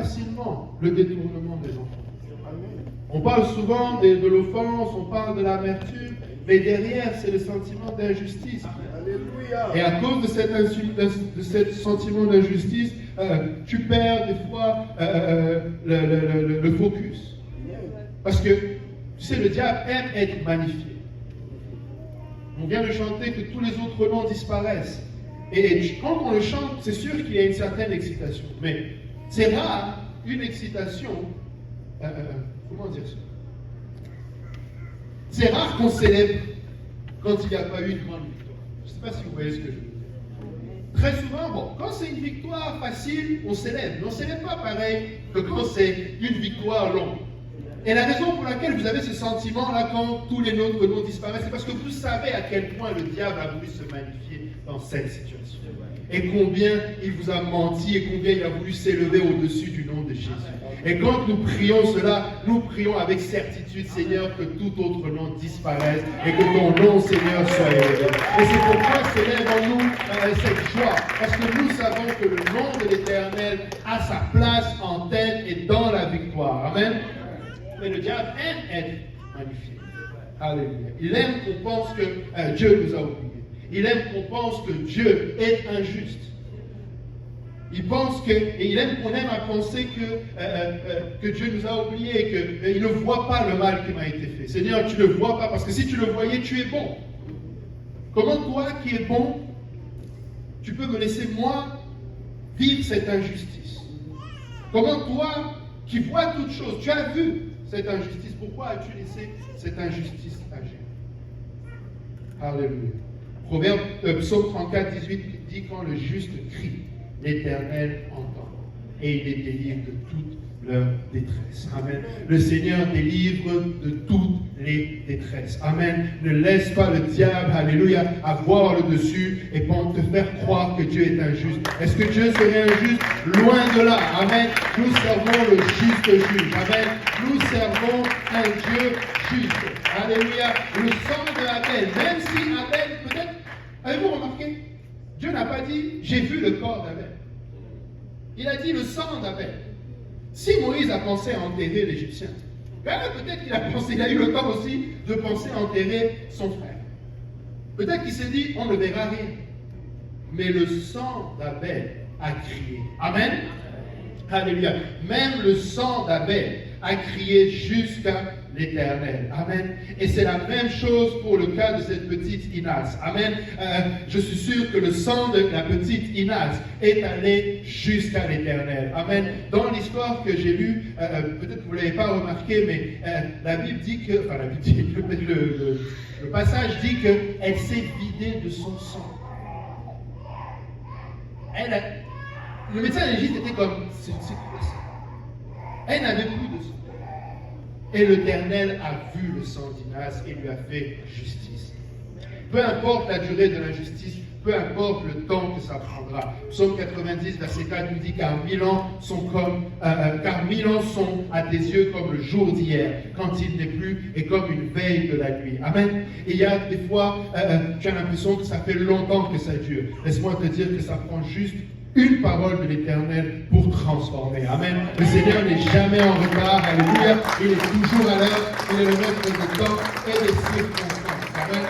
facilement le détournement des enfants. On parle souvent de l'offense, on parle de l'amertume, mais derrière, c'est le sentiment d'injustice. Alléluia. Et à cause de cet sentiment d'injustice, tu perds des fois le focus. Parce que, tu sais, le diable aime être magnifié. On vient de chanter que tous les autres noms disparaissent. Et quand on le chante, c'est sûr qu'il y a une certaine excitation. Mais c'est rare une excitation. Comment dire ça? C'est rare qu'on célèbre quand il n'y a pas eu une grande victoire. Je ne sais pas si vous voyez ce que je veux dire. Très souvent, bon, quand c'est une victoire facile, on célèbre. Mais on ne célèbre pas pareil que quand c'est une victoire longue. Et la raison pour laquelle vous avez ce sentiment-là quand tous les autres noms disparaissent, c'est parce que vous savez à quel point le diable a voulu se magnifier dans cette situation. Et combien il vous a menti et combien il a voulu s'élever au-dessus du nom de Jésus. Et quand nous prions cela, nous prions avec certitude, Seigneur, que tout autre nom disparaisse et que ton nom, Seigneur, soit élevé. Et c'est pourquoi s'élève en nous cette joie, parce que nous savons que le nom de l'Éternel a sa place en tête et dans la victoire. Amen. Mais le diable aime être magnifié. Alléluia. Il aime qu'on pense que Dieu nous a oubliés. Il aime qu'on pense que Dieu est injuste. Il pense que, et il aime qu'on aime à penser que Dieu nous a oubliés et qu'il ne voit pas le mal qui m'a été fait. Seigneur, tu ne le vois pas parce que si tu le voyais, tu es bon. Comment toi qui es bon, tu peux me laisser moi vivre cette injustice? Comment toi qui vois toutes choses, tu as vu cette injustice, pourquoi as-tu laissé cette injustice agir? Alléluia. Psaume 34, 18 dit quand le juste crie, l'Éternel entend et il les délivre de toute leur détresse. Amen. Le Seigneur délivre de toutes les détresses. Amen. Ne laisse pas le diable, alléluia, avoir le dessus et te faire croire que Dieu est injuste. Est-ce que Dieu serait injuste? Loin de là. Amen. Nous servons le juste juge. Amen. Nous servons un Dieu juste. Alléluia. Le sang de Abel, même si Abel, peut-être, avez-vous remarqué? Dieu n'a pas dit, j'ai vu le corps d'Abel. Il a dit le sang d'Abel. Si Moïse a pensé à enterrer l'Égyptien, peut-être qu'il a eu le temps aussi de penser à enterrer son frère. Peut-être qu'il s'est dit, on ne verra rien. Mais le sang d'Abel a crié. Amen. Alléluia. Même le sang d'Abel a crié jusqu'à l'Éternel. Amen. Et c'est la même chose pour le cas de cette petite Inas. Amen. Je suis sûr que le sang de la petite Inas est allé jusqu'à l'Éternel. Amen. Dans l'histoire que j'ai lue, peut-être que vous ne l'avez pas remarqué, mais la Bible dit que, enfin la Bible dit, le passage dit qu'elle s'est vidée de son sang. Le médecin légiste était comme, c'est quoi ça? Elle n'avait plus de sang. Et l'Éternel a vu le sang d'Inas et lui a fait justice. Peu importe la durée de l'injustice, peu importe le temps que ça prendra. Psaume 90, verset 4 nous dit car 1000 ans sont à tes yeux comme le jour d'hier, quand il n'est plus, et comme une veille de la nuit. Amen. Et il y a des fois, tu as l'impression que ça fait longtemps que ça dure. Laisse-moi te dire que ça prend juste une parole de l'Éternel pour transformer. Amen. Le Seigneur n'est jamais en retard. Alléluia. Il est toujours à l'heure. Il est le maître du temps et des circonstances. Amen.